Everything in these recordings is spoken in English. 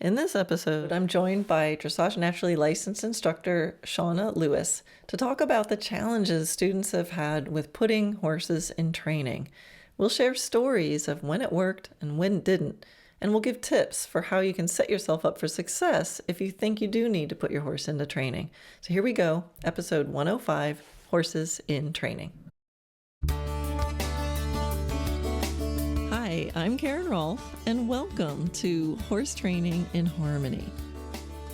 In this episode, I'm joined by Dressage Naturally licensed instructor Shauna Lewis to talk about the challenges students have had with putting horses in training. We'll share stories of when it worked and when it didn't, and we'll give tips for how you can set yourself up for success if you think you do need to put your horse into training. So here we go, episode 105, Horses in Training. Hi, I'm Karen Rohlf, and welcome to Horse Training in Harmony.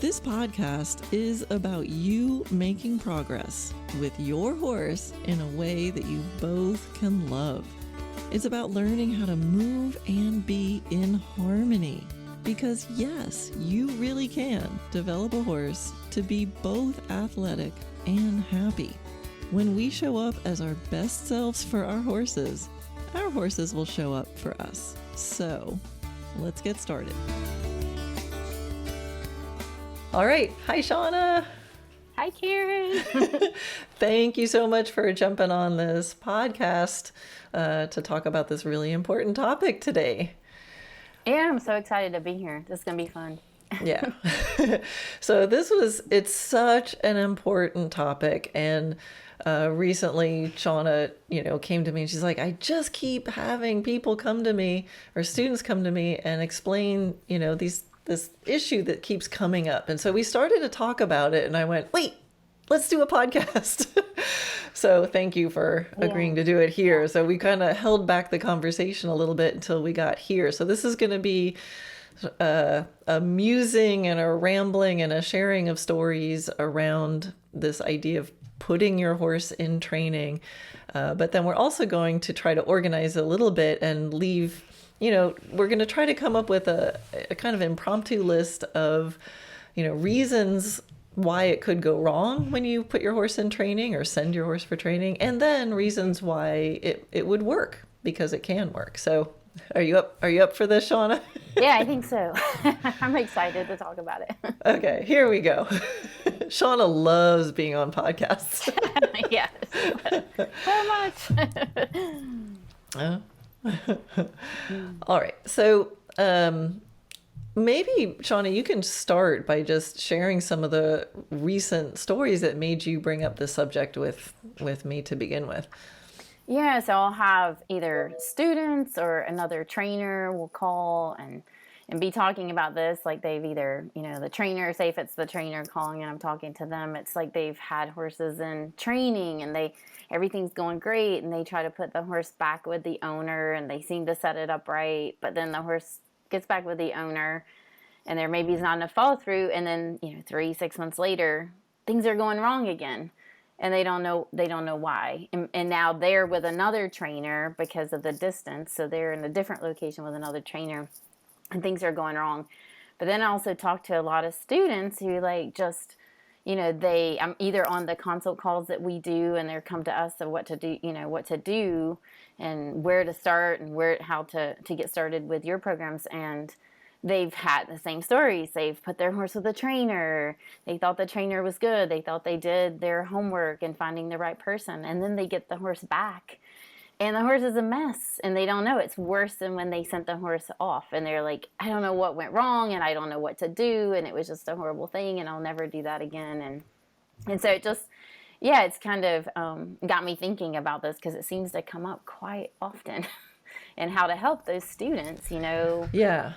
This podcast is about you making progress with your horse in a way that you both can love. It's about learning how to move and be in harmony. Because yes, you really can develop a horse to be both athletic and happy. When we show up as our best selves for our horses will show up for us. So let's get started. All right. Hi, Shauna. Hi, Karen. Thank you so much for jumping on this podcast to talk about this really important topic today. Yeah, I'm so excited to be here. This is going to be fun. Yeah. So it's such an important topic. And recently Shauna, came to me and she's like, I just keep having people come to me or students come to me and explain, this issue that keeps coming up. And so we started to talk about it and I went, wait, let's do a podcast. So thank you for agreeing to do it here. So we kind of held back the conversation a little bit until we got here. So this is going to be a musing and a rambling and a sharing of stories around this idea of putting your horse in training. But then we're also going to try to organize a little bit and leave, we're going to try to come up with a kind of impromptu list of, reasons why it could go wrong when you put your horse in training or send your horse for training, and then reasons why it would work, because it can work. So are you up for this, Shauna? Yeah, I think so. I'm excited to talk about it. Okay, here we go. Shauna loves being on podcasts. Yes, so much. All right. So maybe, Shauna, you can start by just sharing some of the recent stories that made you bring up this subject with me to begin with. Yeah, so I'll have either students or another trainer will call and be talking about this. Like they've either, the trainer, say if it's the trainer calling and I'm talking to them, it's like they've had horses in training and everything's going great and they try to put the horse back with the owner and they seem to set it up right, but then the horse gets back with the owner and there maybe is not enough follow through, and then 3-6 months later things are going wrong again. And they don't know why. And now they're with another trainer because of the distance. So they're in a different location with another trainer and things are going wrong. But then I also talk to a lot of students who I'm either on the consult calls that we do and they're come to us of what to do and where to start and how to get started with your programs. And they've had the same stories. They've put their horse with a trainer. They thought the trainer was good. They thought they did their homework in finding the right person. And then they get the horse back. And the horse is a mess. And they don't know. It's worse than when they sent the horse off. And they're like, I don't know what went wrong. And I don't know what to do. And it was just a horrible thing. And I'll never do that again. And so it just, it's kind of got me thinking about this because it seems to come up quite often. And how to help those students, Yeah.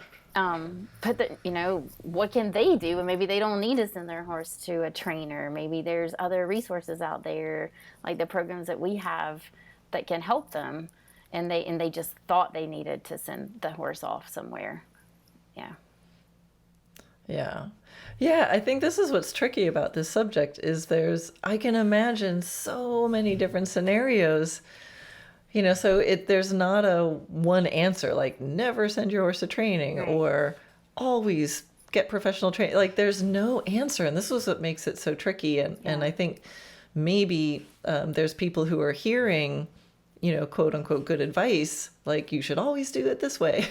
What can they do? And maybe they don't need to send their horse to a trainer. Maybe there's other resources out there, like the programs that we have that can help them. And they just thought they needed to send the horse off somewhere. Yeah. Yeah. Yeah. I think this is what's tricky about this subject is I can imagine so many different scenarios. So there's not a one answer, like never send your horse to training or always get professional training. Like there's no answer. And this is what makes it so tricky. And I think maybe there's people who are hearing, quote unquote, good advice, like you should always do it this way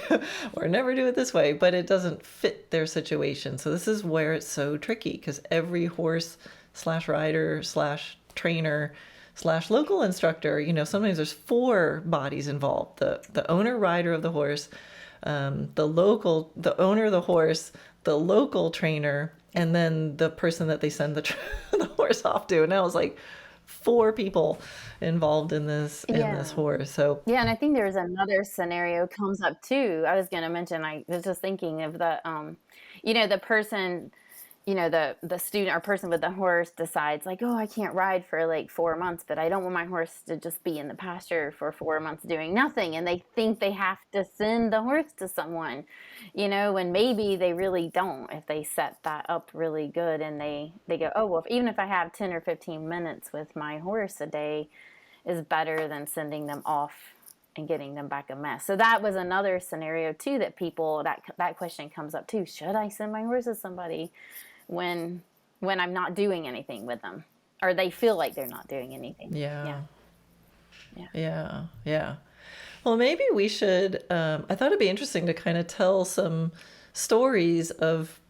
or never do it this way, but it doesn't fit their situation. So this is where it's so tricky because every horse /rider/trainer slash local instructor, sometimes there's four bodies involved: the owner rider of the horse, the owner of the horse, the local trainer, and then the person that they send the horse off to. And I was like, four people involved in this horse. So yeah, and I think there's another scenario comes up too. I was going to mention, I was just thinking of the the person, the student or person with the horse decides like, oh, I can't ride for like 4 months, but I don't want my horse to just be in the pasture for 4 months doing nothing. And they think they have to send the horse to someone, and maybe they really don't if they set that up really good and they go, oh, well, even if I have 10 or 15 minutes with my horse a day is better than sending them off and getting them back a mess. So that was another scenario too that people, that question comes up too. Should I send my horse to somebody when I'm not doing anything with them, or they feel like they're not doing anything? Yeah. Well, maybe we should, I thought it'd be interesting to kind of tell some stories of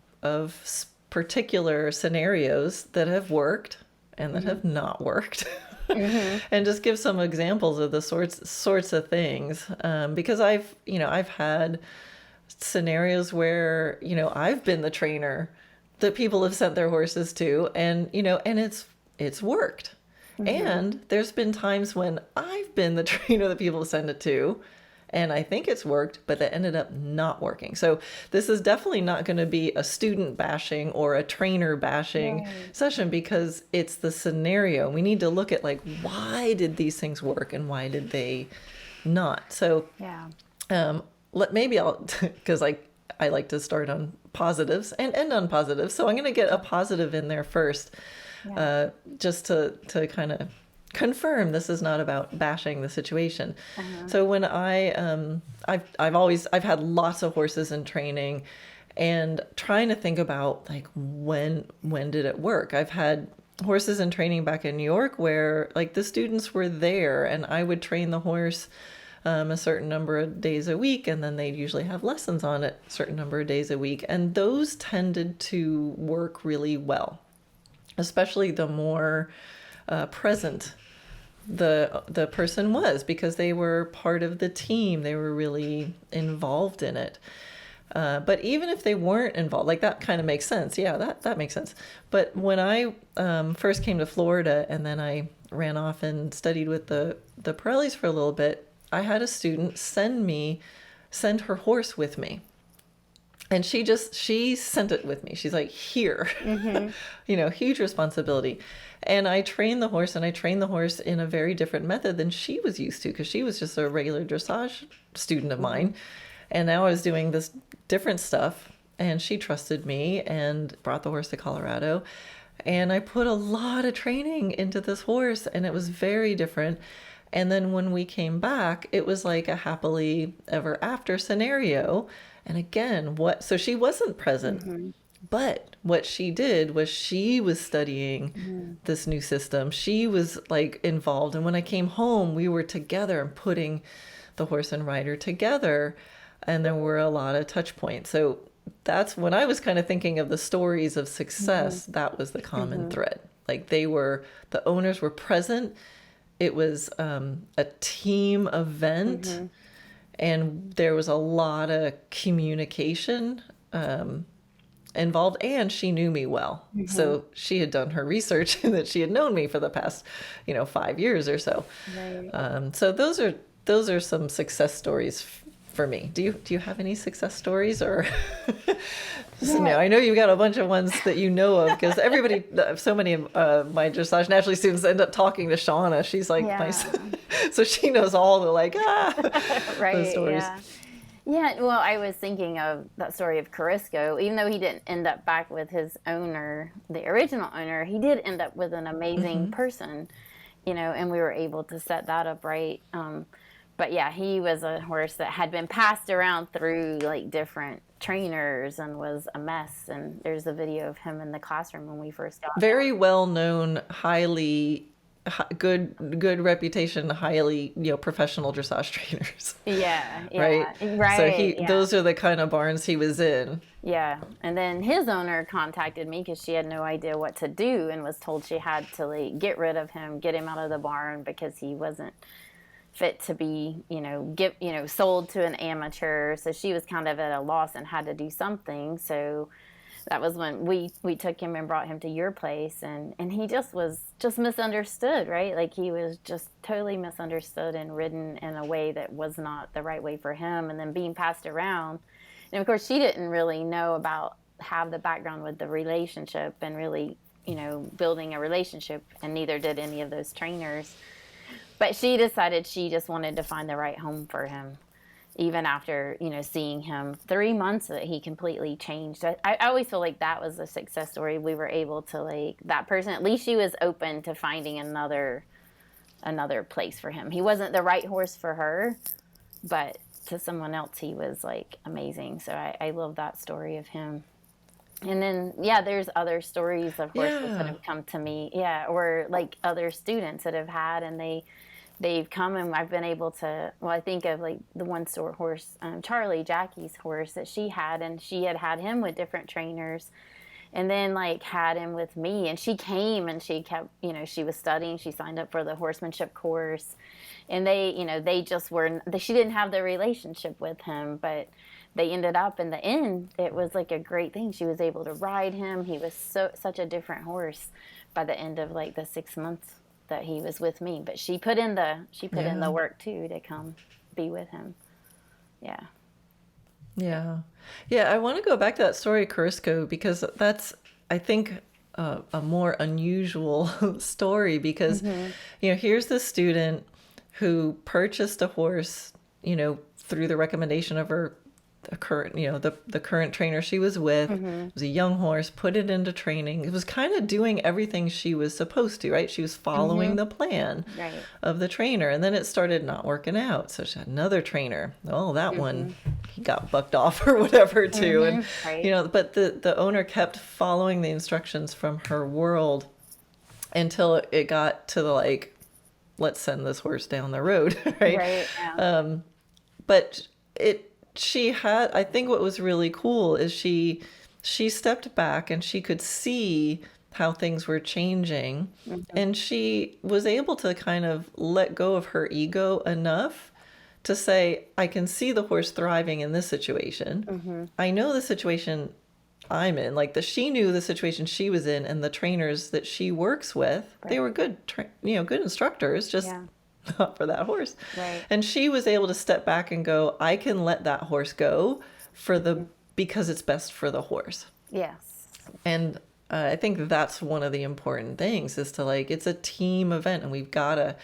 particular scenarios that have worked and that have not worked. And just give some examples of the sorts of things, because I've had scenarios where I've been the trainer that people have sent their horses to, and it's worked. And there's been times when I've been the trainer that people send it to, and I think it's worked, but that ended up not working. So this is definitely not going to be a student bashing or a trainer bashing session, because it's the scenario. We need to look at like, why did these things work and why did they not? So maybe I'll, because I like to start on positives and end on positives. So I'm going to get a positive in there first, just to kind of confirm this is not about bashing the situation. So when I've had lots of horses in training, and trying to think about like when did it work. I've had horses in training back in New York where like the students were there and I would train the horse a certain number of days a week, and then they'd usually have lessons on it a certain number of days a week, and those tended to work really well, especially the more present the person was, because they were part of the team. They were really involved in it. But even if they weren't involved, like that kind of makes sense. Yeah, that makes sense. But when I first came to Florida and then I ran off and studied with the Pirellis for a little bit, I had a student send her horse with me. And she sent it with me. She's like, here, huge responsibility. And I trained the horse, in a very different method than she was used to, because she was just a regular dressage student of mine. And now I was doing this different stuff, and she trusted me and brought the horse to Colorado. And I put a lot of training into this horse, and it was very different. And then when we came back, it was like a happily ever after scenario. And again, so she wasn't present, but what she did was she was studying this new system. She was like involved. And when I came home, we were together and putting the horse and rider together. And there were a lot of touch points. So that's when I was kind of thinking of the stories of success. That was the common thread. Like the owners were present. It was a team event, and there was a lot of communication involved, and she knew me well. So she had done her research and that she had known me for the past, 5 years or so. Right. So those are some success stories for me. Do you have any success stories or? No, I know you've got a bunch of ones that you know of, because everybody, so many of my Dressage Naturally students end up talking to Shauna. She's like, so she knows all the like, right, those stories. Yeah, well, I was thinking of that story of Carisco. Even though he didn't end up back with his owner, the original owner, he did end up with an amazing person, and we were able to set that up right. But yeah, he was a horse that had been passed around through like different trainers and was a mess. And there's a video of him in the classroom when we first got very well known, highly good reputation, highly, professional dressage trainers. Yeah, Right. yeah, So right, yeah. those are the kind of barns he was in. Yeah, and then his owner contacted me because she had no idea what to do and was told she had to like get rid of him, get him out of the barn because he wasn't fit to be, sold to an amateur. So she was kind of at a loss and had to do something. So that was when we took him and brought him to your place, and he just was just misunderstood, right? Like he was just totally misunderstood and ridden in a way that was not the right way for him, and then being passed around. And of course she didn't really know about have the background with the relationship and really building a relationship, and neither did any of those trainers. But she decided she just wanted to find the right home for him, even after seeing him 3 months that he completely changed. I always feel like that was a success story. We were able to, like, that person, at least she was open to finding another place for him. He wasn't the right horse for her, but to someone else he was like amazing. So I love that story of him. And then there's other stories of horses that Yeah. have come to me, or like other students that have had, and they've come and I've been able to, well, I think of like the one store horse, Charlie, Jackie's horse that she had, and she had him with different trainers, and then like had him with me, and she came and she kept, she was studying, she signed up for the horsemanship course, and they just were, she didn't have the relationship with him, but they ended up in the end, it was like a great thing. She was able to ride him. He was such a different horse by the end of like the 6 months that he was with me. But she put in the work too to come be with him. Yeah. Yeah. Yeah. I want to go back to that story, Kurisco, because that's, I think, a more unusual story because, here's this student who purchased a horse, through the recommendation of her current, the current trainer she was with. It was a young horse, put it into training. It was kind of doing everything she was supposed to, right? She was following the plan of the trainer, and then it started not working out. So she had another trainer. Oh, that one, he got bucked off or whatever too. And, but the owner kept following the instructions from her world until it got to the, like, let's send this horse down the road, right? Right. Yeah. But she had, I think what was really cool is she stepped back and she could see how things were changing, and she was able to kind of let go of her ego enough to say, I can see the horse thriving in this situation. I know the situation I'm in, like she knew the situation she was in, and the trainers that she works with, they were good good instructors, just not for that horse. Right. And she was able to step back and go, I can let that horse go because it's best for the horse. Yes. And I think that's one of the important things is to, like, it's a team event, and we've got to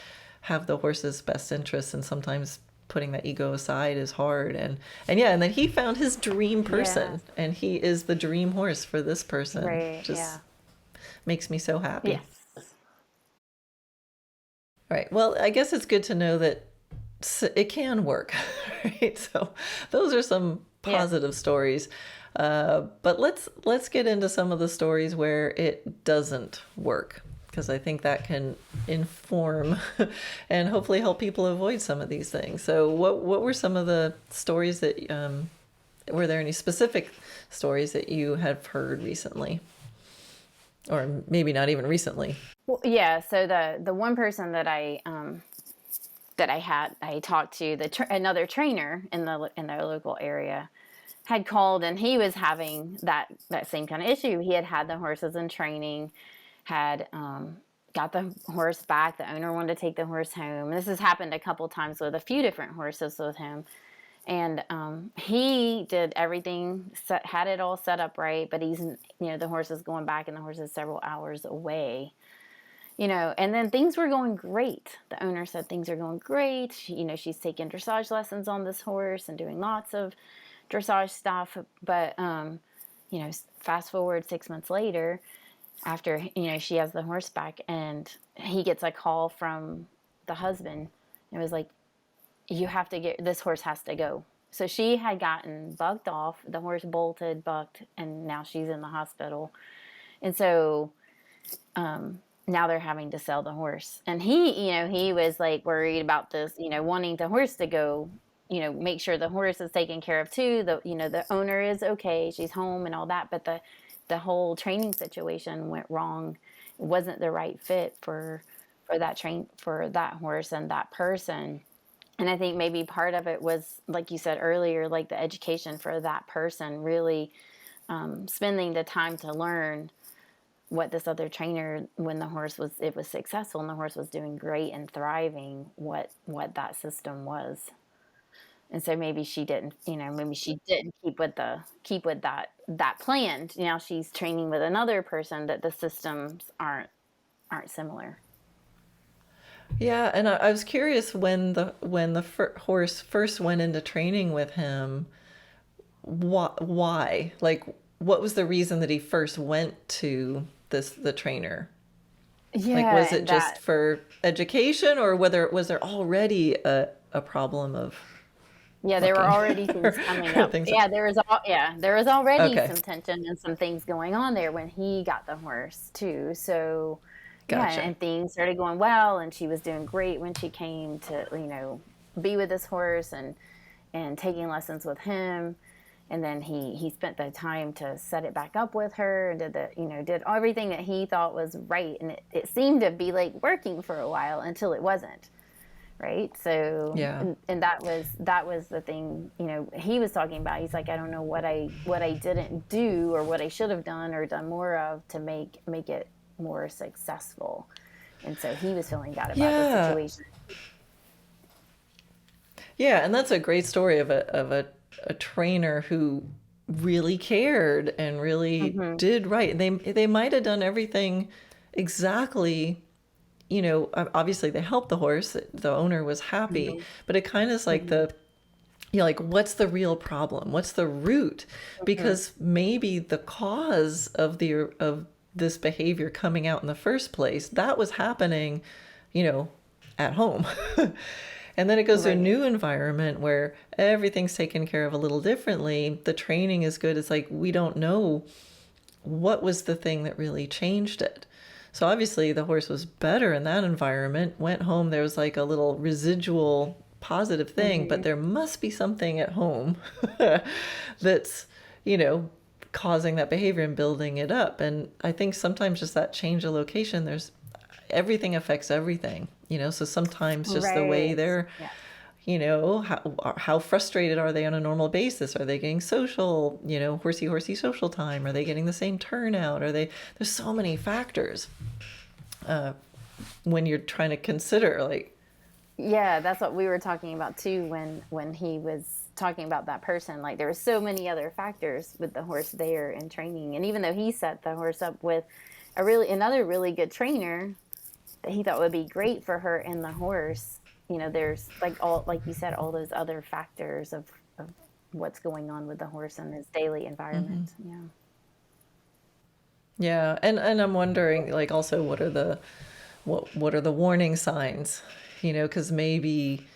have the horse's best interests. And sometimes putting that ego aside is hard. And then he found his dream person, and he is the dream horse for this person. Right. Just makes me so happy. Yes. Right. Well, I guess it's good to know that it can work, right? So those are some positive stories. But let's get into some of the stories where it doesn't work, because I think that can inform and hopefully help people avoid some of these things. So what were some of the stories that, were there any specific stories that you have heard recently? Or maybe not even recently. Well, yeah. So the one person that I talked to, another trainer in the local area, had called, and he was having that same kind of issue. He had the horses in training, had got the horse back. The owner wanted to take the horse home. And this has happened a couple times with a few different horses with him. And he did everything, had it all set up right, but he's, the horse is going back, and the horse is several hours away. And then things were going great. The owner said things are going great. She's taking dressage lessons on this horse and doing lots of dressage stuff. But, fast forward 6 months later, after, she has the horse back, and he gets a call from the husband. It was like, this horse has to go. So she had gotten bucked off. The horse bolted, bucked, and now she's in the hospital. And so, now they're having to sell the horse. And he was like worried about this, wanting the horse to go, make sure the horse is taken care of too. The owner is okay, she's home and all that. But the whole training situation went wrong. It wasn't the right fit for that horse and that person. And I think maybe part of it was, like you said earlier, like the education for that person, really spending the time to learn what this other trainer, when it was successful and the horse was doing great and thriving, what that system was. And so maybe she didn't, keep with that plan. Now she's training with another person that the systems aren't similar. Yeah, and I was curious when the horse first went into training with him, why? Like, what was the reason that he first went to the trainer? Like, Yeah, was it and just that for education, or whether was there already a problem of Yeah, there were looking already things coming or up. things? There was already Okay, some tension and some things going on there when he got the horse too. So, yeah, gotcha. and things started going well, and she was doing great when she came to, be with this horse and taking lessons with him. And then he spent the time to set it back up with her and did everything that he thought was right, and it seemed to be like working for a while until it wasn't. Right. So, Yeah. and that was the thing, he was talking about. He's like, I don't know what I didn't do or what I should have done or done more of to make it more successful. And so he was feeling bad about the Yeah. situation. Yeah, and that's a great story of a trainer who really cared and really Hmm. did right. They might have done everything exactly, obviously they helped the horse, the owner was happy, Hmm. but it kind of is like Hmm. like, what's the real problem? What's the root? Hmm. Because maybe the cause of this behavior coming out in the first place, that was happening, you know, at home. And then it goes to a Right. new environment where everything's taken care of a little differently. The training is good. It's like we don't know what was the thing that really changed it. So obviously the horse was better in that environment. Went home, there was like a little residual positive thing, but Hmm. there must be something at home that's, causing that behavior and building it up. And I think sometimes just that change of location, there's everything affects everything, so sometimes just the way Right. they're, Yeah. how frustrated are they on a normal basis? Are they getting social, horsey social time? Are they getting the same turnout? There's so many factors when you're trying to consider, like, Yeah, that's what we were talking about too when he was talking about that person. Like there were so many other factors with the horse there in training, and even though he set the horse up with another really good trainer that he thought would be great for her and the horse, there's like you said, all those other factors of what's going on with the horse and his daily environment. Yeah. yeah. And I'm wondering, like, also what are the warning signs, because maybe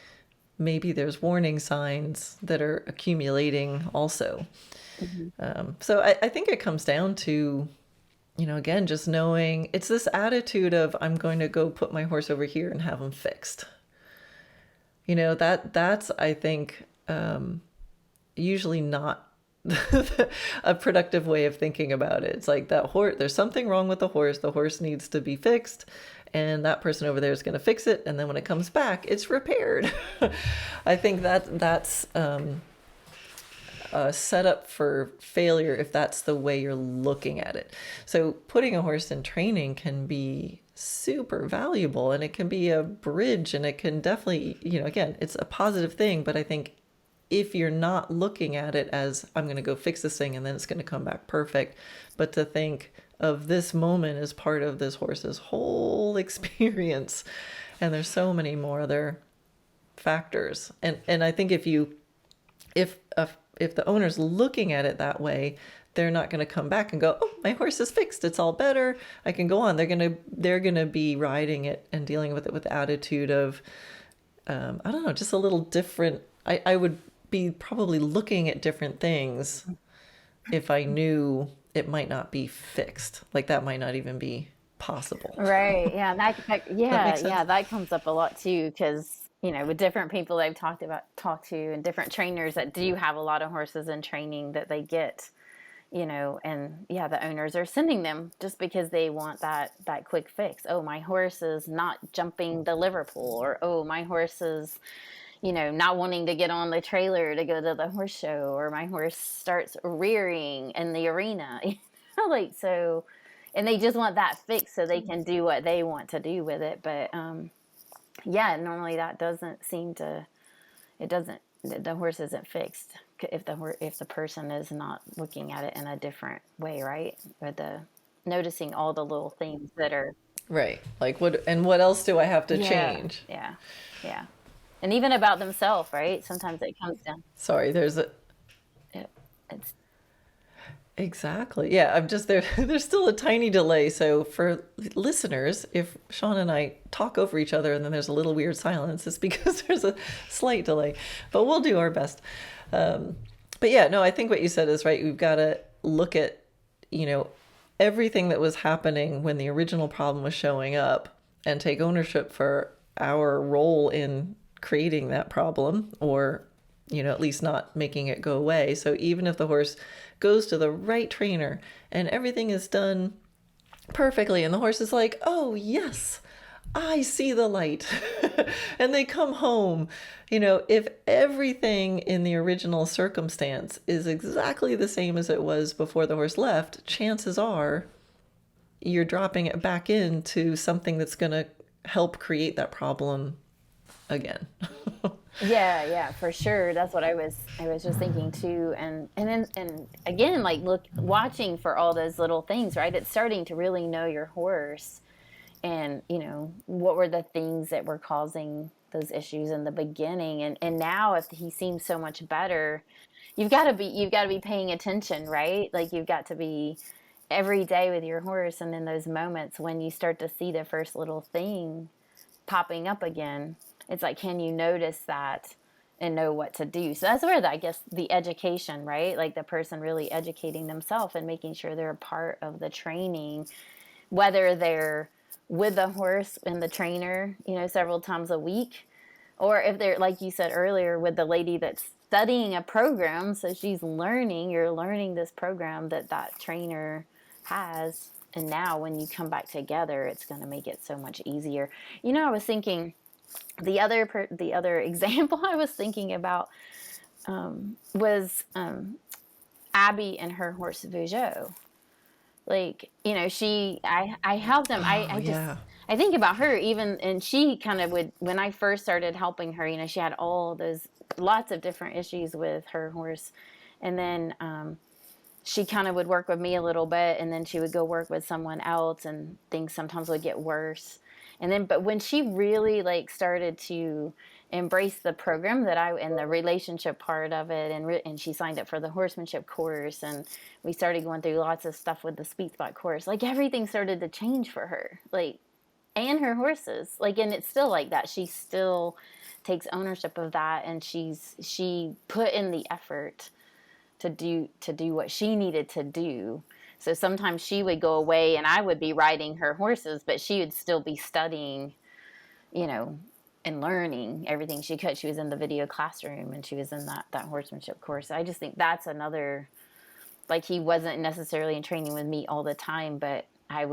there's warning signs that are accumulating also. Hmm. So I think it comes down to, again, just knowing it's this attitude of I'm going to go put my horse over here and have him fixed. That's, I think, usually not a productive way of thinking about it. It's like that horse, there's something wrong with the horse. The horse needs to be fixed, and that person over there is going to fix it. And then when it comes back, it's repaired. I think that's a setup for failure if that's the way you're looking at it. So putting a horse in training can be super valuable, and it can be a bridge, and it can definitely, again, it's a positive thing. But I think if you're not looking at it as I'm going to go fix this thing and then it's going to come back perfect, but to think of this moment as part of this horse's whole experience, and there's so many more other factors. And I think if the owner's looking at it that way, they're not going to come back and go, "Oh, my horse is fixed. It's all better. I can go on." They're going to be riding it and dealing with it with the attitude of, I don't know, just a little different. I would be probably looking at different things if I knew it might not be fixed. Like that might not even be possible. Right. Yeah. That Yeah. makes sense. Yeah. That comes up a lot too, because, with different people I've talked to and different trainers that do have a lot of horses in training that they get, and yeah, the owners are sending them just because they want that quick fix. Oh, my horse is not jumping the Liverpool, or oh, my horse is, not wanting to get on the trailer to go to the horse show, or my horse starts rearing in the arena. Like, so, and they just want that fix so they can do what they want to do with it. But yeah, normally that doesn't seem to, it doesn't, the horse isn't fixed if the person is not looking at it in a different way, right? Or the noticing all the little things that are, Right. Like what else do I have to yeah, change? yeah, yeah. And even about themselves, right? Sometimes it comes down, Sorry, it, it's, exactly. Yeah, I'm just there. There's still a tiny delay. So for listeners, if Sean and I talk over each other and then there's a little weird silence, it's because there's a slight delay. But we'll do our best. But yeah, no, I think what you said is right. We've got to look at, you know, everything that was happening when the original problem was showing up and take ownership for our role in creating that problem, or at least not making it go away. So even if the horse goes to the right trainer and everything is done perfectly and the horse is like, oh yes, I see the light, and they come home, if everything in the original circumstance is exactly the same as it was before the horse left, chances are you're dropping it back into something that's going to help create that problem again. yeah, for sure. That's what I was just thinking too. And again, like, watching for all those little things, right? It's starting to really know your horse, and what were the things that were causing those issues in the beginning, and now if he seems so much better, you've got to be paying attention, right? Like, you've got to be every day with your horse, and in those moments when you start to see the first little thing popping up again, it's like, can you notice that and know what to do? So that's where I guess the education, right? Like, the person really educating themselves and making sure they're a part of the training, whether they're with the horse and the trainer, several times a week, or if they're, like you said earlier, with the lady that's studying a program. So you're learning this program that trainer has. And now when you come back together, it's going to make it so much easier. I was thinking the other example I was thinking about was Abby and her horse Vougeot. Like, I helped them. Oh, I just, yeah. I think about her even, and she kind of would, when I first started helping her, she had all those, lots of different issues with her horse. And then she kind of would work with me a little bit, and then she would go work with someone else, and things sometimes would get worse. And then, but when she really like started to embrace the program and the relationship part of it, and she signed up for the horsemanship course, and we started going through lots of stuff with the Speed Spot course, like, everything started to change for her, like, and her horses, like, and it's still like that. She still takes ownership of that, and she put in the effort to do what she needed to do. So sometimes she would go away and I would be riding her horses, but she would still be studying, and learning everything she could. She was in the video classroom, and she was in that horsemanship course. I just think that's another, like, he wasn't necessarily in training with me all the time, but it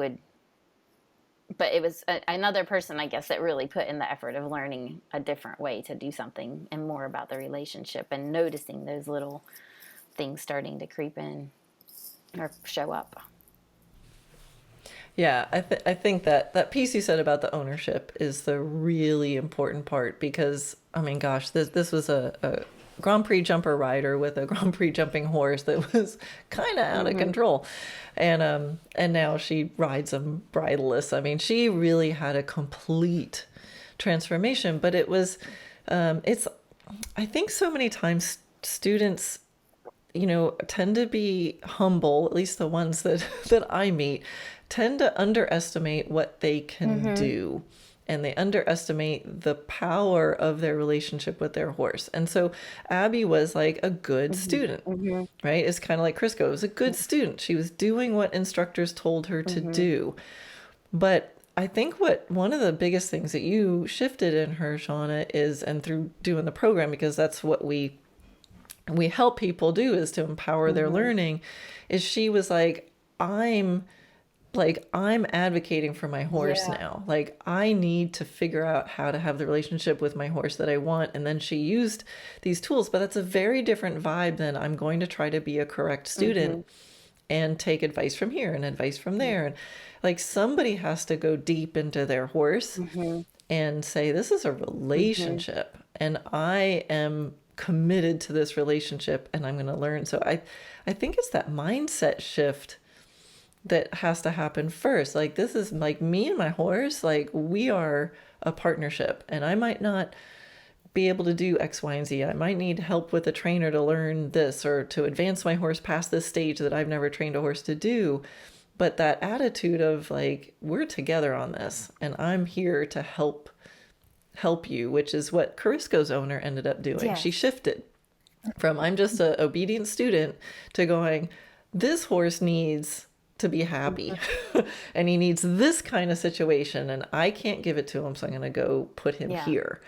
was another person, I guess, that really put in the effort of learning a different way to do something, and more about the relationship, and noticing those little things starting to creep in or show up. Yeah, I think that piece you said about the ownership is the really important part, because I mean, gosh, this was a Grand Prix jumper rider with a Grand Prix jumping horse that was kind of out of control, and now she rides him bridleless. I mean, she really had a complete transformation. But it was, it's, I think so many times students, tend to be humble, at least the ones that I meet, tend to underestimate what they can do. And they underestimate the power of their relationship with their horse. And so Abby was like a good student, right? It's kind of like Crisco. It was a good student. She was doing what instructors told her to do. But I think one of the biggest things that you shifted in her, Shauna, is, and through doing the program, because that's what we help people do, is to empower their learning, is she was I'm I'm advocating for my horse Yeah. now. Like, I need to figure out how to have the relationship with my horse that I want. And then she used these tools, but that's a very different vibe than I'm going to try to be a correct Mm-hmm. student and take advice from here and advice from there. And like, somebody has to go deep into their horse Mm-hmm. and say, this is a Mm-hmm. relationship and I am committed to this relationship and I'm going to learn. So I think it's that mindset shift that has to happen first. Like, this is like me and my horse, like, we are a partnership, and I might not be able to do X, Y, and Z. I might need help with a trainer to learn this or to advance my horse past this stage that I've never trained a horse to do. But that attitude of like, we're together on this and I'm here to help you, which is what Carisco's owner ended up doing. She Yes. shifted from, I'm just an obedient student, to going, this horse needs to be happy and he needs this kind of situation and I can't give it to him, so I'm going to go put him Yeah. here.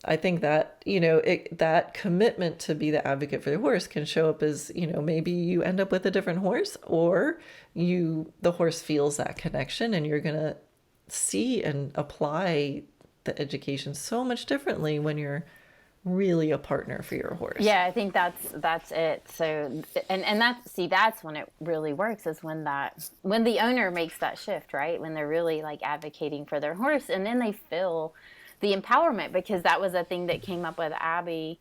I think that, that commitment to be the advocate for the horse can show up as, maybe you end up with a different horse, or the horse feels that connection and you're going to see and apply the education so much differently when you're really a partner for your horse. Yeah, I think that's it. So, and that's when it really works, is when the owner makes that shift, right? When they're really like advocating for their horse, and then they feel the empowerment, because that was a thing that came up with Abby.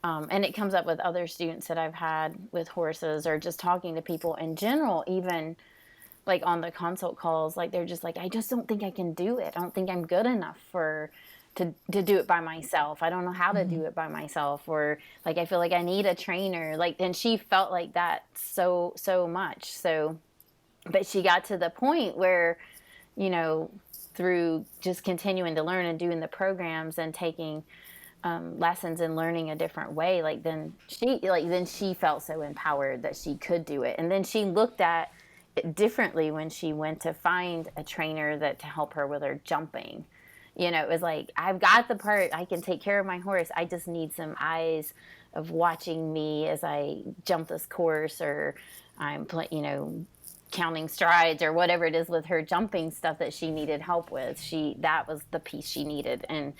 And it comes up with other students that I've had with horses, or just talking to people in general, even like on the consult calls. Like, they're just like, I just don't think I can do it. I don't think I'm good enough to do it by myself. I don't know how to do it by myself. Or like, I feel like I need a trainer. Like, and she felt like that so much. So, but she got to the point where, through just continuing to learn and doing the programs and taking lessons and learning a different way, then she felt so empowered that she could do it. And then she looked at it differently when she went to find a trainer to help her with her jumping. It was like, I've got the part, I can take care of my horse. I just need some eyes of watching me as I jump this course, or I'm counting strides, or whatever it is with her jumping stuff that she needed help with. That was the piece she needed. And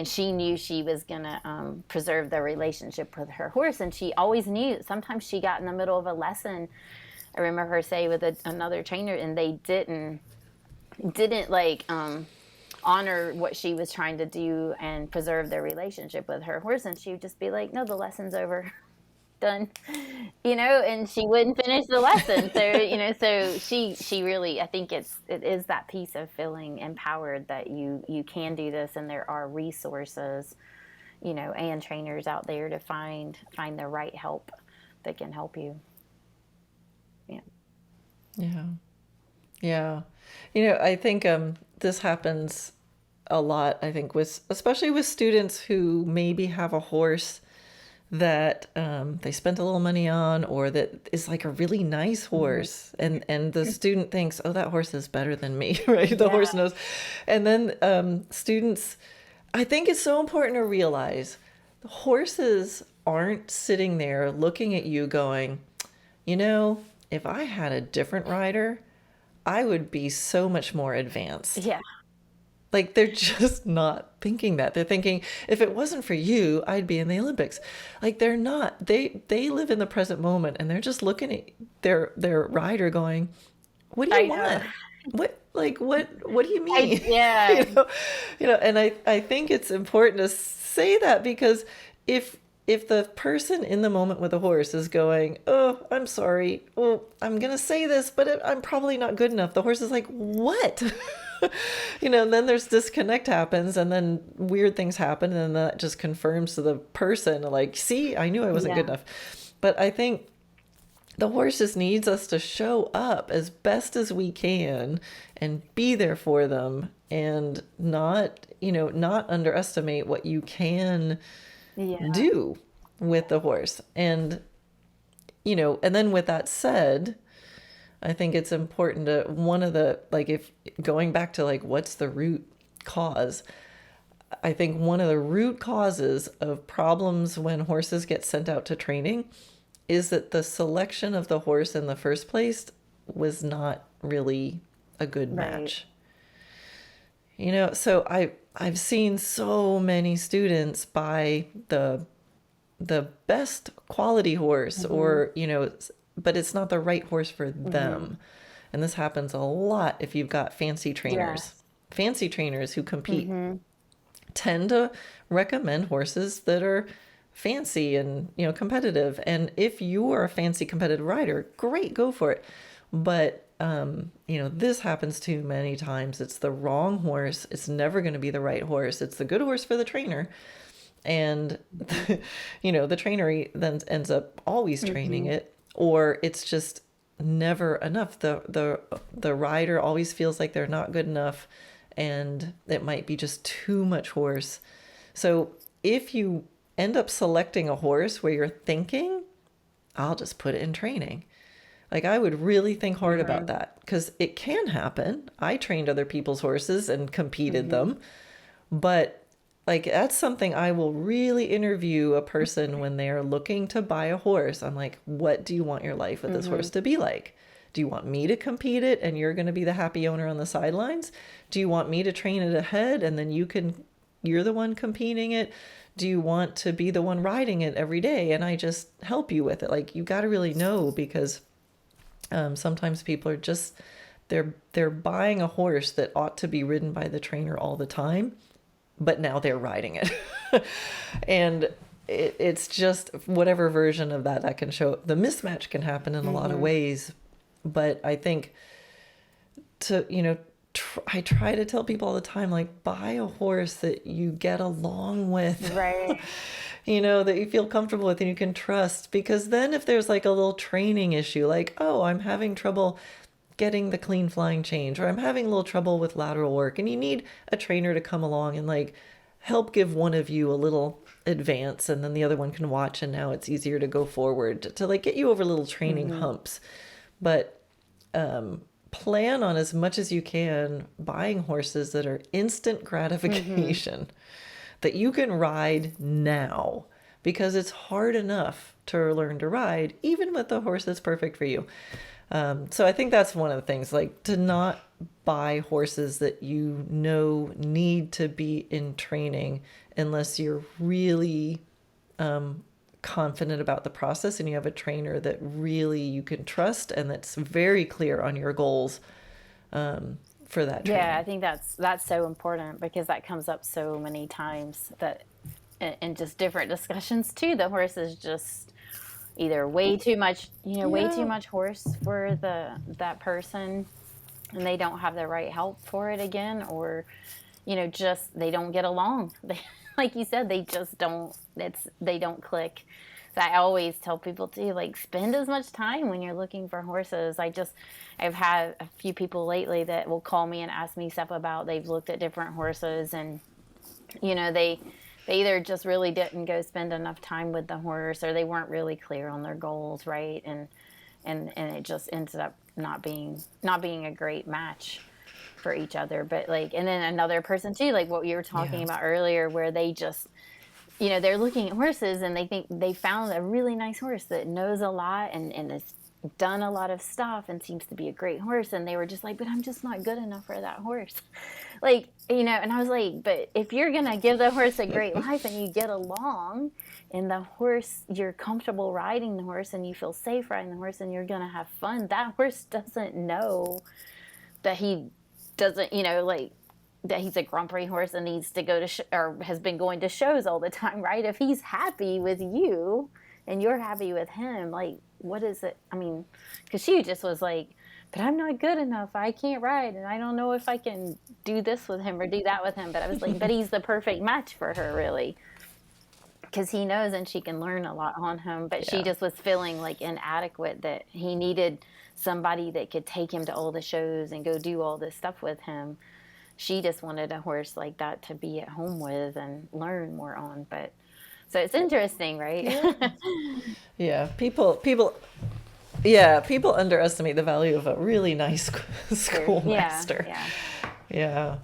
she knew she was going to preserve the relationship with her horse. And she always knew. Sometimes she got in the middle of a lesson, I remember her say, with another trainer, and they didn't honor what she was trying to do and preserve their relationship with her horse. And she would just be like, no, the lesson's over. Done. And she wouldn't finish the lesson. So, so she really, I think it is that piece of feeling empowered that you can do this, and there are resources, and trainers out there to find the right help that can help you. Yeah. Yeah. Yeah. I think this happens a lot, I think, especially with students who maybe have a horse that they spent a little money on, or that is like a really nice horse, and the student thinks, oh, that horse is better than me, right? The horse knows. And then students, I think it's so important to realize the horses aren't sitting there looking at you going, if I had a different rider, I would be so much more advanced. Yeah. Like, they're just not thinking that. They're thinking, if it wasn't for you, I'd be in the Olympics. Like, they're not. They live in the present moment, and they're just looking at their rider going, what do you want? What do you mean? Yeah. And I think it's important to say that, because if the person in the moment with a horse is going, oh, I'm sorry, well, I'm going to say this, but I'm probably not good enough, the horse is like, what? And then there's disconnect happens, and then weird things happen, and then that just confirms to the person, like, see, I knew I wasn't good enough. But I think the horse just needs us to show up as best as we can and be there for them, and not underestimate what you can do with the horse. And and then with that said, I think it's important to, one of the, like, if going back to like, what's the root cause? I think one of the root causes of problems when horses get sent out to training is that the selection of the horse in the first place was not really a good Right. match. So I've seen so many students buy the best quality horse, or but it's not the right horse for them. And this happens a lot if you've got fancy trainers. Yes. Fancy trainers who compete tend to recommend horses that are fancy and competitive. And if you are a fancy competitive rider, great, go for it. But this happens too many times. It's the wrong horse. It's never going to be the right horse. It's the good horse for the trainer. And the trainer then ends up always training it, or it's just never enough. The rider always feels like they're not good enough, and it might be just too much horse. So if you end up selecting a horse where you're thinking, I'll just put it in training, like, I would really think hard about that, because it can happen. I trained other people's horses and competed them, but like, that's something I will really interview a person when they're looking to buy a horse. I'm like, what do you want your life with this horse to be like? Do you want me to compete it and you're going to be the happy owner on the sidelines? Do you want me to train it ahead and then you're the one competing it? Do you want to be the one riding it every day and I just help you with it? Like, you got to really know, because sometimes people are just, they're buying a horse that ought to be ridden by the trainer all the time, but now they're riding it. And it's just whatever version of that can show. The mismatch can happen in a lot of ways, but I think I try to tell people all the time, like, buy a horse that you get along with. Right. That you feel comfortable with and you can trust, because then if there's like a little training issue, like, oh, I'm having trouble getting the clean flying change, or I'm having a little trouble with lateral work, and you need a trainer to come along and like help give one of you a little advance, and then the other one can watch, and now it's easier to go forward to like get you over little training humps. But plan on, as much as you can, buying horses that are instant gratification, that you can ride now, because it's hard enough to learn to ride even with a horse that's perfect for you. So I think that's one of the things, like, to not buy horses that need to be in training unless you're really confident about the process and you have a trainer that really you can trust and that's very clear on your goals for that training. Yeah, I think that's so important, because that comes up so many times, that in just different discussions too, the horse is just either way too much, way too much horse for that person, and they don't have the right help for it again, or just they don't get along. They, like you said, they just don't. They don't click. So I always tell people to, like, spend as much time when you're looking for horses. I've had a few people lately that will call me and ask me stuff about, they've looked at different horses, and they either just really didn't go spend enough time with the horse, or they weren't really clear on their goals, right? And it just ended up not being a great match for each other. But like, and then another person too, like what you were talking about earlier, where they just, they're looking at horses and they think they found a really nice horse that knows a lot and has done a lot of stuff and seems to be a great horse. And they were just like, but I'm just not good enough for that horse. Like, and I was like, but if you're going to give the horse a great life and you get along, and the horse, you're comfortable riding the horse and you feel safe riding the horse and you're going to have fun, that horse doesn't know that he doesn't, like, that he's a grumpy horse and needs to go to or has been going to shows all the time, right? If he's happy with you and you're happy with him, like, what is it? I mean, because she just was like, but I'm not good enough. I can't ride, and I don't know if I can do this with him or do that with him. But I was like, but he's the perfect match for her, really, because he knows and she can learn a lot on him. But she just was feeling like inadequate, that he needed somebody that could take him to all the shows and go do all this stuff with him. She just wanted a horse like that to be at home with and learn more on. But so it's interesting, right? Yeah, people Yeah, people underestimate the value of a really nice schoolmaster. Yeah. Yeah.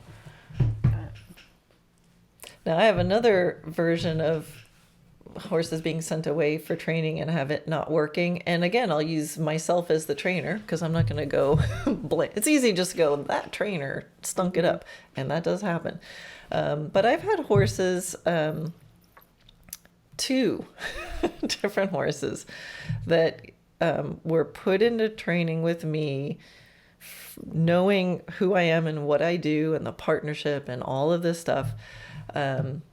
Now I have another version of horses being sent away for training and have it not working. And again, I'll use myself as the trainer because I'm not going to go it's easy just to go, that trainer stunk it up. And that does happen. But I've had horses, two different horses that were put into training with me, knowing who I am and what I do and the partnership and all of this stuff.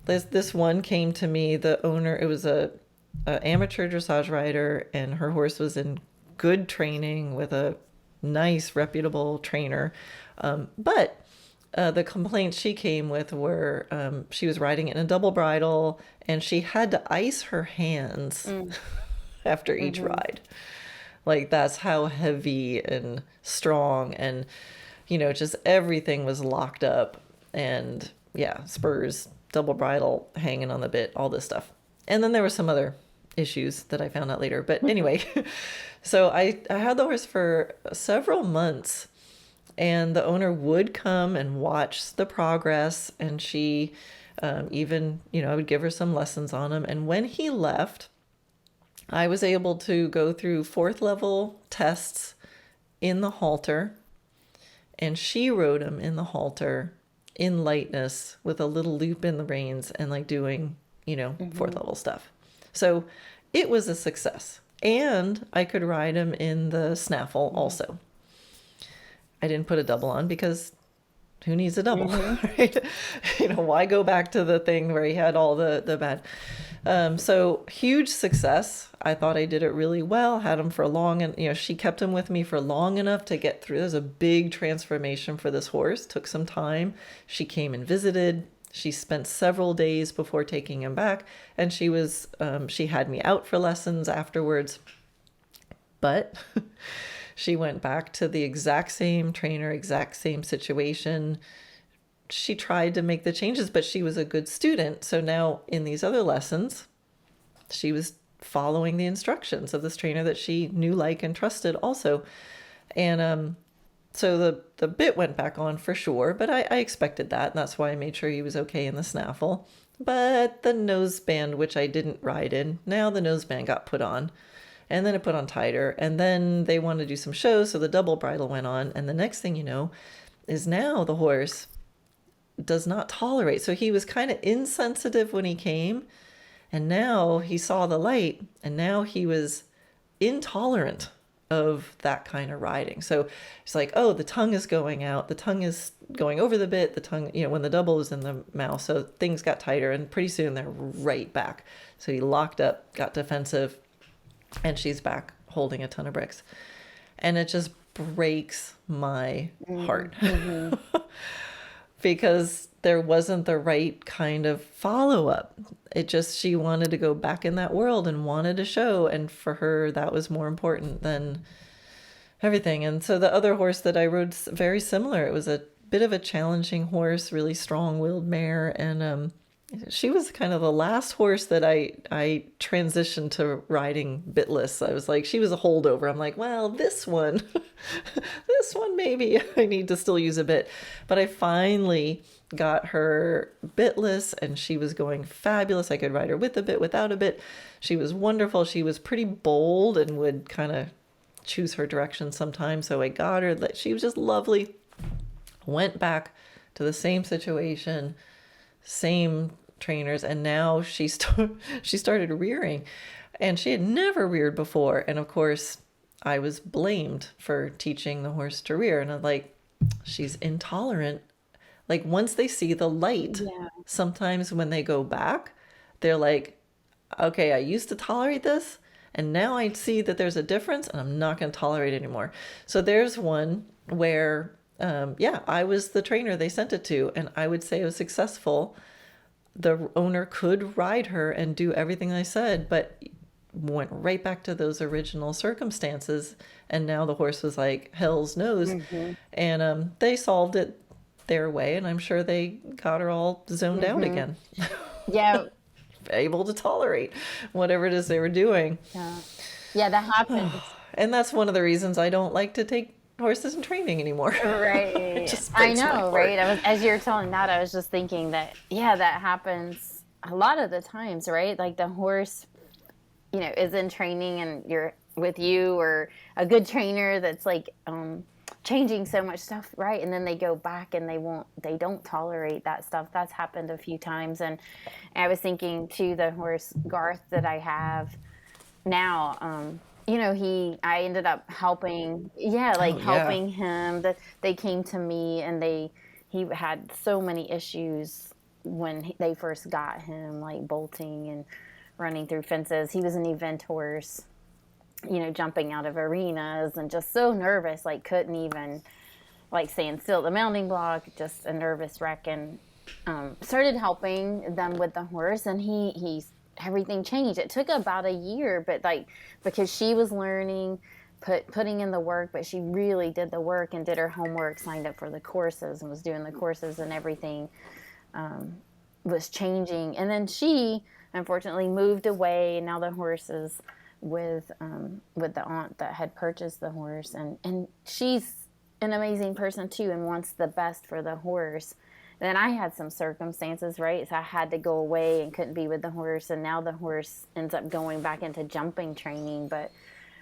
This one came to me, the owner, it was a amateur dressage rider, and her horse was in good training with a nice, reputable trainer. But the complaints she came with were she was riding it in a double bridle, and she had to ice her hands after each ride. Like, that's how heavy and strong, and, you know, just everything was locked up. And yeah, spurs, double bridle, hanging on the bit, all this stuff. And then there were some other issues that I found out later. But anyway, so I had the horse for several months, and the owner would come and watch the progress. And she even, you know, I would give her some lessons on him. And when he left, I was able to go through 4th level tests in the halter, and she rode him in the halter in lightness with a little loop in the reins and like doing, you know, 4th level stuff. So it was a success. And I could ride him in the snaffle also. I didn't put a double on because who needs a double, right? You know, why go back to the thing where he had all the bad. So huge success. I thought I did it really well, had him for long, and, you know, she kept him with me for long enough to get through. It was a big transformation for this horse, took some time. She came and visited. She spent several days before taking him back, and she had me out for lessons afterwards. But she went back to the exact same trainer, exact same situation. She tried to make the changes, but she was a good student. So now in these other lessons, she was following the instructions of this trainer that she knew, like, and trusted also. And so the bit went back on for sure, but I expected that. And that's why I made sure he was okay in the snaffle. But the noseband, which I didn't ride in, now the noseband got put on. And then it put on tighter. And then they wanted to do some shows, so the double bridle went on. And the next thing you know is now the horse does not tolerate. So he was kind of insensitive when he came, and now he saw the light, and now he was intolerant of that kind of riding. So it's like, oh, the tongue is going out, the tongue is going over the bit, the tongue, you know, when the double was in the mouth. So things got tighter, and pretty soon they're right back. So he locked up, got defensive, and she's back holding a ton of bricks. And it just breaks my heart. Because there wasn't the right kind of follow-up. It just, she wanted to go back in that world and wanted to show. And for her, that was more important than everything. And so the other horse that I rode, very similar. It was a bit of a challenging horse, really strong-willed mare. And she was kind of the last horse that I transitioned to riding bitless. I was like, she was a holdover. I'm like, well, this one maybe I need to still use a bit. But I finally got her bitless, and she was going fabulous. I could ride her with a bit, without a bit. She was wonderful. She was pretty bold and would kind of choose her direction sometimes. So I got her. She was just lovely. Went back to the same situation, same trainers, and now she started rearing, and she had never reared before. And of course, I was blamed for teaching the horse to rear, and I'm like, she's intolerant. Like, once they see the light, sometimes when they go back, they're like, okay, I used to tolerate this, and now I see that there's a difference, and I'm not going to tolerate it anymore. So there's one where I was the trainer they sent it to, and I would say it was successful. The owner could ride her and do everything I said, but went right back to those original circumstances. And now the horse was like hell's nose. And they solved it their way, and I'm sure they got her all zoned out again. Yeah. Able to tolerate whatever it is they were doing. Yeah, that happens. And that's one of the reasons I don't like to take horses in training anymore. It Right. just I breaks my know, right? heart. As you were telling that, I was just thinking that, yeah, that happens a lot of the times, right? Like the horse, is in training and you're with you or a good trainer that's like changing so much stuff, right? And then they go back and they don't tolerate that stuff. That's happened a few times. And I was thinking to the horse Garth that I have now, I ended up helping, yeah, like Oh, yeah. helping him. That they came to me and he had so many issues when they first got him, like bolting and running through fences. He was an event horse, jumping out of arenas and just so nervous, like couldn't even like stand still at the mounting block, just a nervous wreck. And started helping them with the horse, and he's everything changed. It took about a year, but like because she was learning, putting in the work, but she really did the work and did her homework, signed up for the courses and was doing the courses, and everything was changing. And then she unfortunately moved away, and now the horse is with the aunt that had purchased the horse, and she's an amazing person too and wants the best for the horse. Then I had some circumstances, right? So I had to go away and couldn't be with the horse, and now the horse ends up going back into jumping training, but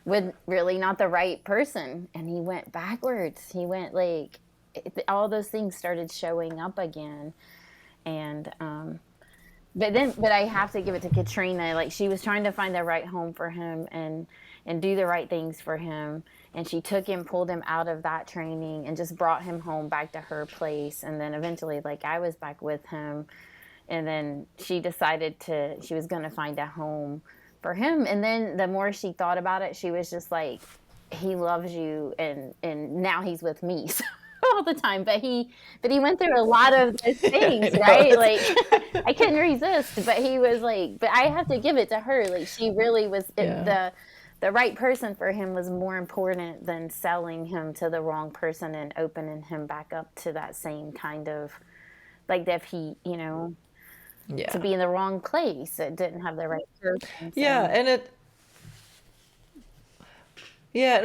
with really not the right person, and he went backwards. He went like all those things started showing up again. And but I have to give it to Katrina. Like she was trying to find the right home for him and do the right things for him. And she took him, pulled him out of that training, and just brought him home back to her place. And then eventually, like I was back with him. And then she decided she was going to find a home for him. And then the more she thought about it, she was just like, he loves you, and now he's with me. So all the time, but he went through a lot of those Yeah, I things, know. right? Like I couldn't resist, but he was like, but I have to give it to her. Like she really was Yeah. the right person for him was more important than selling him to the wrong person and opening him back up to that same kind of like if he, to Yeah. be in the wrong place, it didn't have the right person. Yeah, So, and it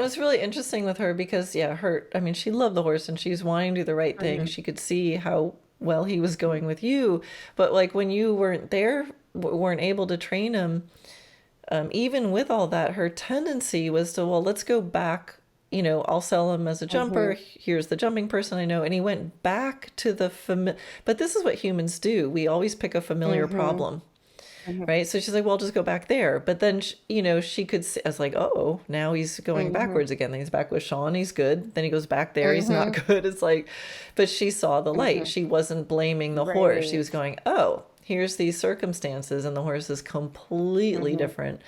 was really interesting with her because I mean, she loved the horse and she's wanting to do the right thing. mhm, She could see how well he was going with you, but like when you weren't there, weren't able to train him, even with all that, her tendency was to, well, let's go back. I'll sell him as a jumper. mhm, Here's the jumping person I know. And he went back to the familiar. But this is what humans do. We always pick a familiar mhm, problem, mhm, right? So she's like, well, I'll just go back there. But then, she could see, I was like, oh, now he's going mhm, backwards again. Then he's back with Sean. He's good. Then he goes back there. He's mhm, not good. It's like, but she saw the light. mhm. She wasn't blaming the horse. She Right. was going, oh, here's these circumstances. And the horse is completely Mhm. different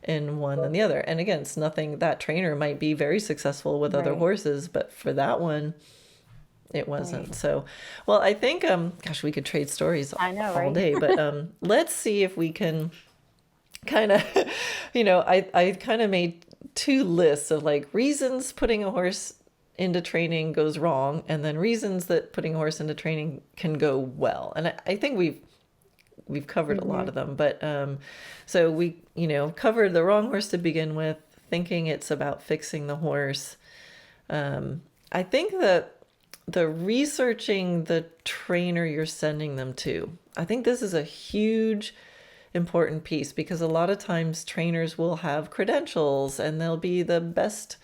in one than the other. And again, it's nothing, that trainer might be very successful with other Right. horses, but for that one, it Right. wasn't. So, well, I think, gosh, we could trade stories I know, all right? day, but let's see if we can kind of, I kind of made two lists of like reasons putting a horse into training goes wrong, and then reasons that putting a horse into training can go well. And I think we've covered a lot Mhm. of them, but so we covered the wrong horse to begin with, thinking it's about fixing the horse. I think that the researching the trainer you're sending them to, I think this is a huge important piece, because a lot of times trainers will have credentials and they'll be the best,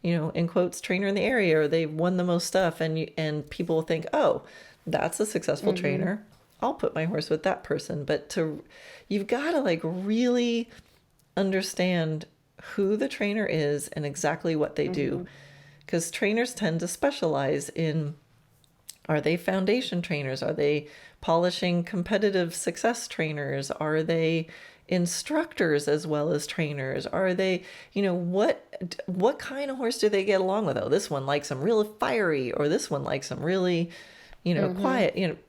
in quotes, trainer in the area, or they've won the most stuff, and people will think, oh, that's a successful Mhm. trainer, I'll put my horse with that person. But you've got to like really understand who the trainer is and exactly what they do, Mhm. because trainers tend to specialize in, are they foundation trainers? Are they polishing competitive success trainers? Are they instructors as well as trainers? Are they, what kind of horse do they get along with? Oh, this one likes them really fiery, or this one likes them really, Mhm. quiet.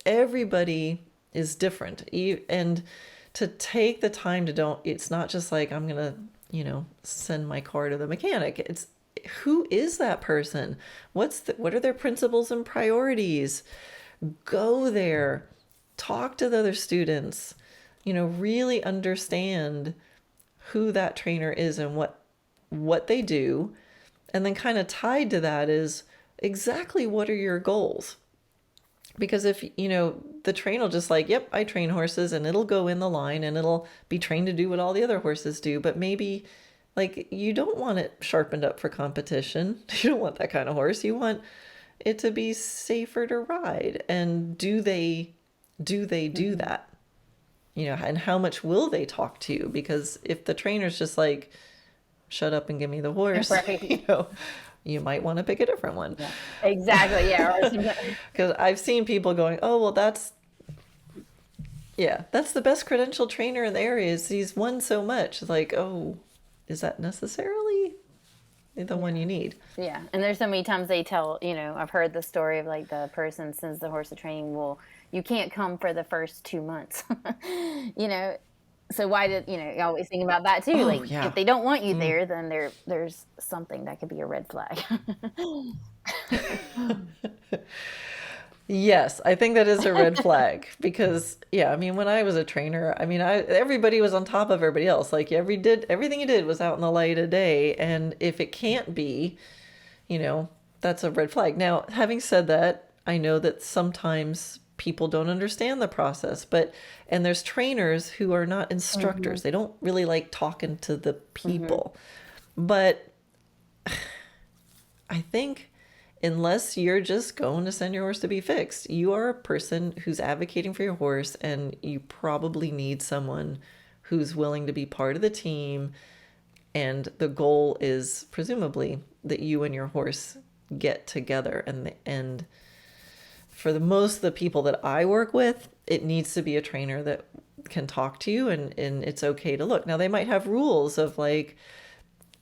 Everybody is different. And to take the time to don't, it's not just like, I'm going to, send my car to the mechanic. It's, who is that person? What are their principles and priorities? Go there, talk to the other students, really understand who that trainer is and what they do, and then kind of tied to that is exactly what are your goals. Because if, the train will just like, yep, I train horses, and it'll go in the line and it'll be trained to do what all the other horses do. But maybe like you don't want it sharpened up for competition. You don't want that kind of horse. You want it to be safer to ride. And do they do that? And how much will they talk to you? Because if the trainer's just like, shut up and give me the horse, Right. you might want to pick a different one. Yeah. Exactly. Yeah. Because I've seen people going, oh, well, that's the best credentialed trainer in the area. He's won so much. It's like, oh, is that necessarily the one you need? Yeah. And there's so many times they tell, I've heard the story of like the person sends the horse to training. Well, you can't come for the first 2 months, So why did, you always think about that too. Oh, Like yeah. if they don't want you there, then there's something that could be a red flag. Yes, I think that is a red flag because, when I was a trainer, everybody was on top of everybody else. Like everything you did was out in the light of day. And if it can't be, that's a red flag. Now, having said that, I know that sometimes people don't understand the process, and there's trainers who are not instructors. They don't really like talking to the people. But I think unless you're just going to send your horse to be fixed, you are a person who's advocating for your horse, and you probably need someone who's willing to be part of the team. And the goal is presumably that you and your horse get together. And for most of the people that I work with, it needs to be a trainer that can talk to you, and it's okay to look. Now, they might have rules of like,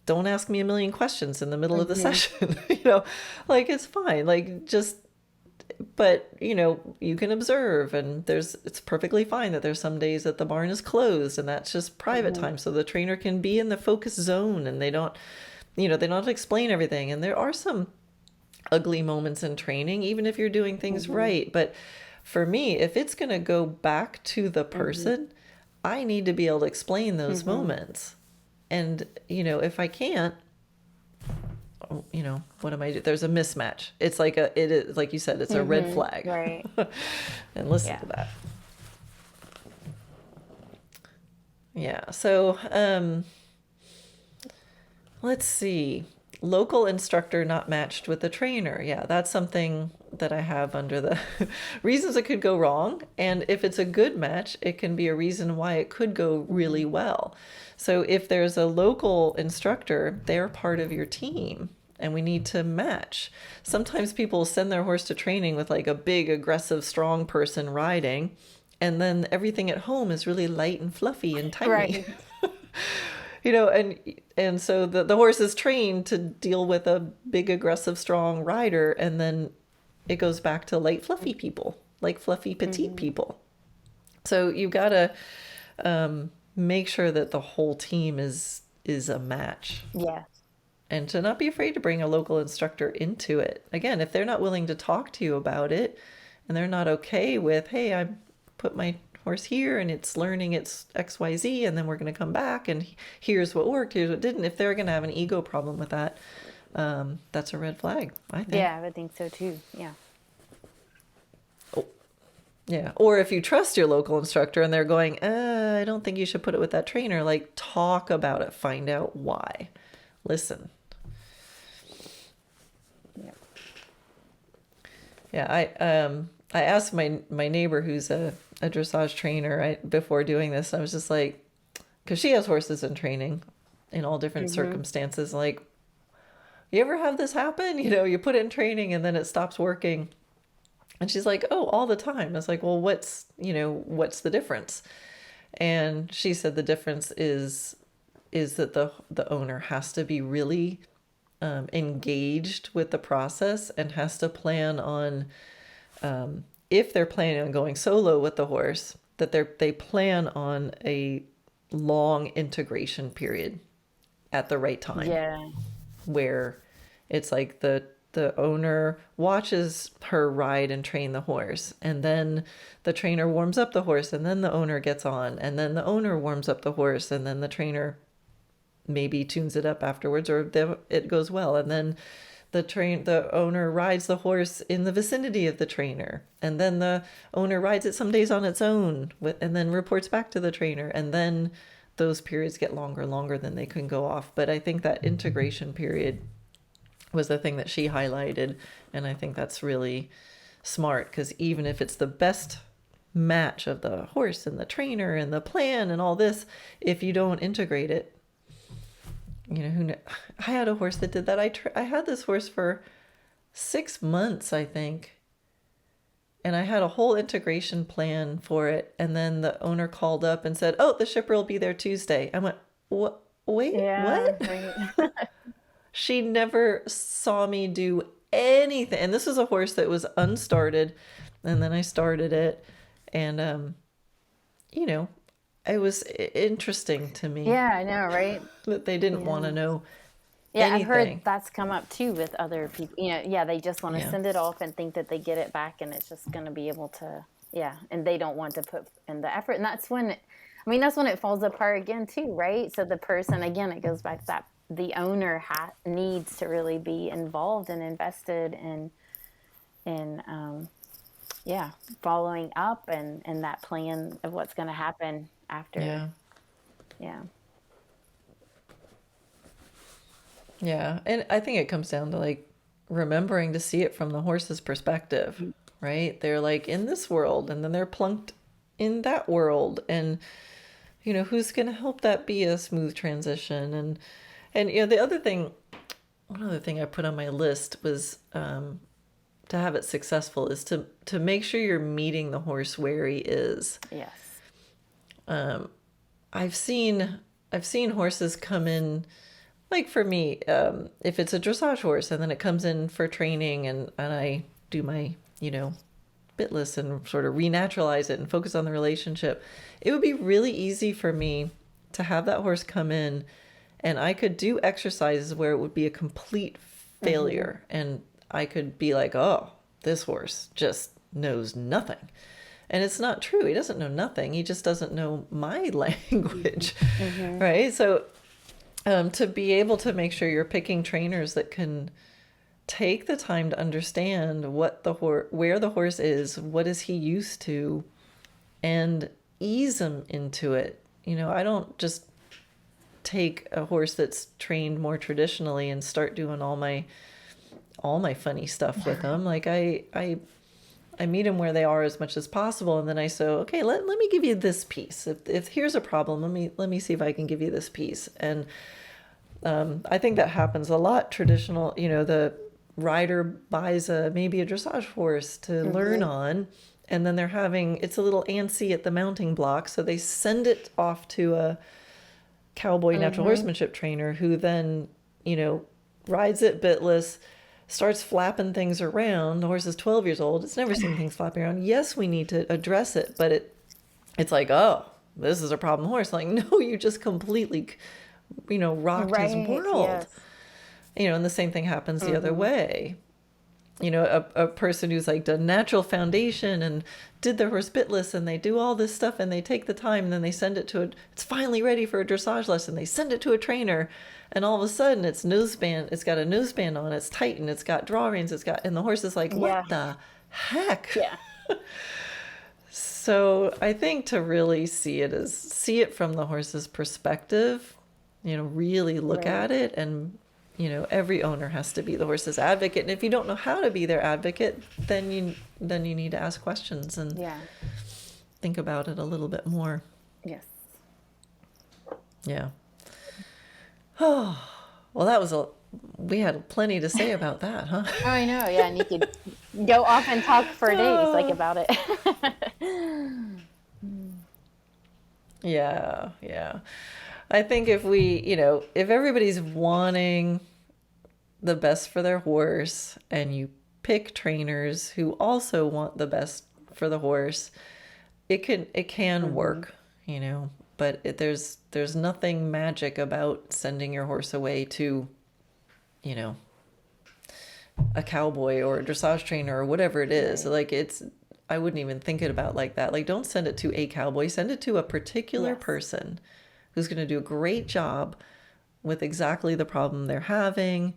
don't ask me a million questions in the middle of the session. Like it's fine. Like but you can observe, and it's perfectly fine that there's some days that the barn is closed and that's just private time. So the trainer can be in the focus zone, and they don't have to explain everything. And there are some ugly moments in training, even if you're doing things right. But for me, if it's going to go back to the person, I need to be able to explain those moments. And, if I can't, what am I doing? There's a mismatch. It's like it is, like you said, it's a red flag. Right. And listen to that. Yeah. So, let's see. Local instructor not matched with the trainer. Yeah, that's something that I have under the reasons it could go wrong. And if it's a good match, it can be a reason why it could go really well. So if there's a local instructor, they're part of your team, and we need to match. Sometimes people send their horse to training with like a big, aggressive, strong person riding, and then everything at home is really light and fluffy and tiny. Right. And so the horse is trained to deal with a big, aggressive, strong rider, and then it goes back to light, fluffy people, like fluffy, petite people. So you've got to make sure that the whole team is a match. Yes. And to not be afraid to bring a local instructor into it. Again, if they're not willing to talk to you about it, and they're not okay with, hey, I put my horse here and it's learning its XYZ, and then we're going to come back and here's what worked, here's what didn't. If they're going to have an ego problem with that, that's a red flag, I think. Yeah, I would think so too. Yeah. Oh, yeah. Or if you trust your local instructor and they're going, I don't think you should put it with that trainer, like talk about it, find out why. Listen. Yep. Yeah, I asked my neighbor who's a dressage trainer before doing this. I was just like, because she has horses in training in all different circumstances. Like, you ever have this happen? You put it in training and then it stops working. And she's like, oh, all the time. I was like, well, what's the difference? And she said the difference is that the owner has to be really engaged with the process, and has to plan on, if they're planning on going solo with the horse, that they plan on a long integration period at the right time. Yeah. Where it's like the owner watches her ride and train the horse, and then the trainer warms up the horse, and then the owner gets on, and then the owner warms up the horse, and then the trainer maybe tunes it up afterwards, or it goes well. And then the owner rides the horse in the vicinity of the trainer. And then the owner rides it some days on its own and then reports back to the trainer. And then those periods get longer and longer than they can go off. But I think that integration period was the thing that she highlighted. And I think that's really smart, because even if it's the best match of the horse and the trainer and the plan and all this, if you don't integrate it, I had a horse that did that. I had this horse for 6 months, I think, and I had a whole integration plan for it. And then the owner called up and said, "Oh, the shipper will be there Tuesday." I went, "What? Wait, what?" Right. She never saw me do anything. And this was a horse that was unstarted. And then I started it. And, it was interesting to me. Yeah, I know, right? That they didn't want to know anything. I've heard that's come up too with other people. They just want to send it off and think that they get it back and it's just going to be able to, and they don't want to put in the effort. And that's when it falls apart again too, right? So the person, again, it goes back to that the owner needs to really be involved and invested in following up and that plan of what's going to happen after. Yeah. And I think it comes down to like remembering to see it from the horse's perspective, right? They're like in this world and then they're plunked in that world, and who's going to help that be a smooth transition. And one other thing I put on my list was to have it successful is to make sure you're meeting the horse where he is. Yes. I've seen horses come in, like for me, if it's a dressage horse and then it comes in for training and I do my, bitless and sort of renaturalize it and focus on the relationship, it would be really easy for me to have that horse come in and I could do exercises where it would be a complete failure. And I could be like, "Oh, this horse just knows nothing." And it's not true. He doesn't know nothing. He just doesn't know my language, right? So to be able to make sure you're picking trainers that can take the time to understand where the horse is, what is he used to, and ease him into it. I don't just take a horse that's trained more traditionally and start doing all my funny stuff with them. Like I meet them where they are as much as possible, and then I say, "Okay, let me give you this piece. If here's a problem, let me see if I can give you this piece." And I think that happens a lot. Traditional, the rider buys maybe a dressage horse to learn on, and then it's a little antsy at the mounting block, so they send it off to a cowboy natural horsemanship trainer who then rides it bitless, starts flapping things around. The horse is 12 years old. It's never seen things flapping around. Yes, we need to address it, but it's like, "Oh, this is a problem horse." Like, no, you just completely, rocked his world. Yes. And the same thing happens the other way. A person who's like done natural foundation and did their horse bitless and they do all this stuff and they take the time and then they send it to it's finally ready for a dressage lesson. They send it to a trainer and all of a sudden it's got a noseband on, it's tight and it's got draw reins, and the horse is like, "What the heck?" Yeah. So I think to really see it from the horse's perspective, really look at it, and every owner has to be the horse's advocate. And if you don't know how to be their advocate, then you need to ask questions and think about it a little bit more. Yes. Yeah. Oh, well, we had plenty to say about that, huh? Oh, I know. Yeah. And you could go off and talk for days about it. Yeah. I think if if everybody's wanting the best for their horse and you pick trainers who also want the best for the horse, it can work, but there's nothing magic about sending your horse away to, a cowboy or a dressage trainer or whatever it is. Like I wouldn't even think about like that. Like, don't send it to a cowboy, send it to a particular person who's going to do a great job with exactly the problem they're having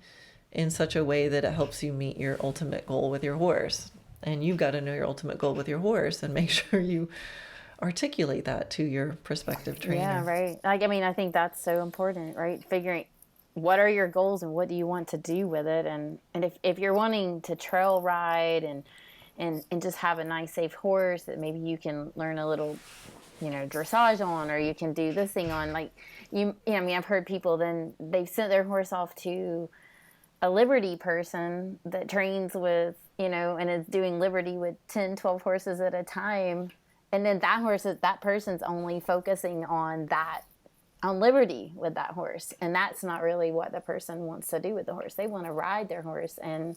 in such a way that it helps you meet your ultimate goal with your horse. And you've got to know your ultimate goal with your horse and make sure you articulate that to your prospective trainer. Yeah, right. Like, I mean, I think that's so important, right? Figuring what are your goals and what do you want to do with it, and if you're wanting to trail ride and just have a nice safe horse that maybe you can learn a little, dressage on, or you can do this thing on, like I mean, I've heard people then they've sent their horse off to a liberty person that trains with, and is doing liberty with 10, 12 horses at a time. And then that person's only focusing on liberty with that horse. And that's not really what the person wants to do with the horse. They want to ride their horse and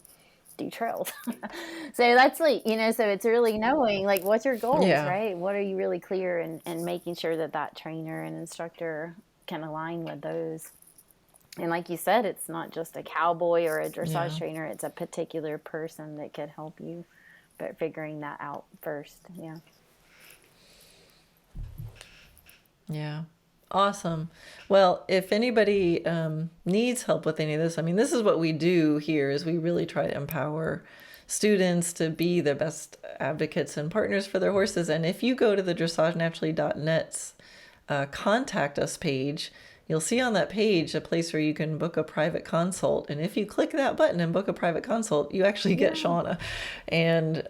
do trails. So that's like, so it's really knowing, like, what's your goals, right? What are you really clear, and making sure that trainer and instructor can align with those. And like you said, it's not just a cowboy or a dressage trainer. It's a particular person that could help you, but figuring that out first. Yeah. Yeah. Awesome. Well, if anybody needs help with any of this, I mean, this is what we do here is we really try to empower students to be the best advocates and partners for their horses. And if you go to the dressagenaturally.net's contact us page, you'll see on that page a place where you can book a private consult. And if you click that button and book a private consult, you actually get Shauna. And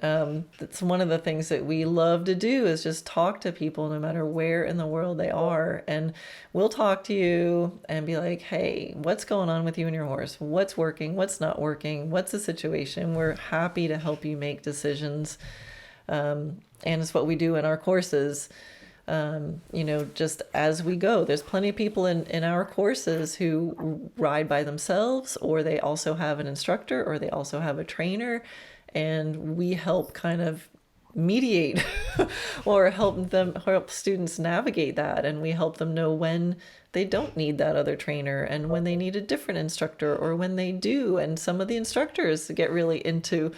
that's one of the things that we love to do is just talk to people no matter where in the world they are. And we'll talk to you and be like, hey, what's going on with you and your horse? What's working? What's not working? What's the situation? We're happy to help you make decisions. And it's what we do in our courses. Just as we go, there's plenty of people in our courses who ride by themselves, or they also have an instructor, or they also have a trainer, and we help kind of mediate or help students navigate that. And we help them know when they don't need that other trainer and when they need a different instructor, or when they do. And some of the instructors get really into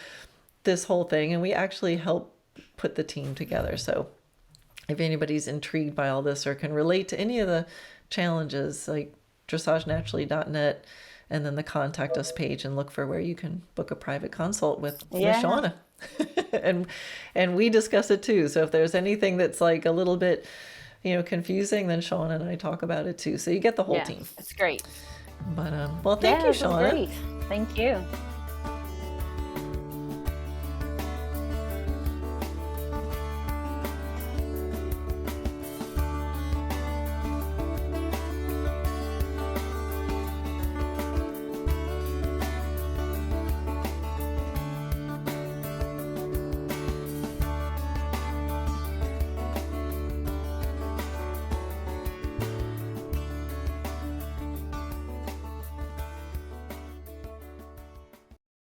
this whole thing, and we actually help put the team together. So if anybody's intrigued by all this or can relate to any of the challenges, like dressagenaturally.net, and then the contact us page, and look for where you can book a private consult with Shauna. and we discuss it too. So if there's anything that's like a little bit, confusing, then Shauna and I talk about it too. So you get the whole team. It's great. But well, thank you, Shauna. Great. Thank you.